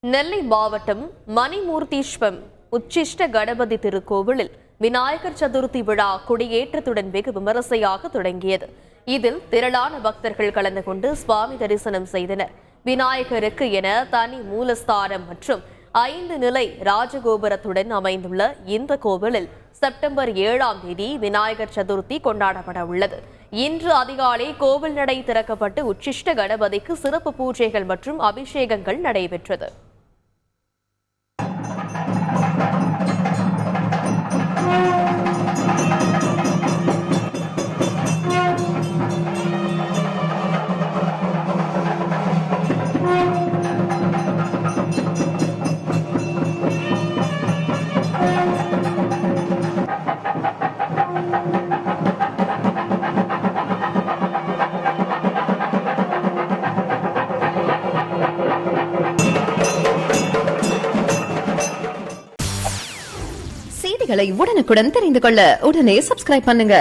நெல்லை மாவட்டம் மணிமூர்த்தீஸ்வரம் உச்சிஷ்ட கணபதி திருக்கோவிலில் விநாயகர் சதுர்த்தி விழா கொடியேற்றத்துடன் வெகு விமரிசையாக தொடங்கியது. இதில் திரளான பக்தர்கள் கலந்து கொண்டு சுவாமி தரிசனம் செய்தனர். விநாயகருக்கு என தனி மூலஸ்தானம் மற்றும் 5 நிலை ராஜகோபுரத்துடன் அமைந்துள்ள இந்த கோவிலில் செப்டம்பர் 7ஆம் தேதி விநாயகர் சதுர்த்தி கொண்டாடப்பட உள்ளது. இன்று அதிகாலை கோவில் நடை திறக்கப்பட்டு உச்சிஷ்ட கணபதிக்கு சிறப்பு பூஜைகள் மற்றும் அபிஷேகங்கள் நடைபெற்றது. செய்திகளை உடனுக்குடன் தெரிந்து கொள்ள உடனே சப்ஸ்கிரைப் பண்ணுங்க.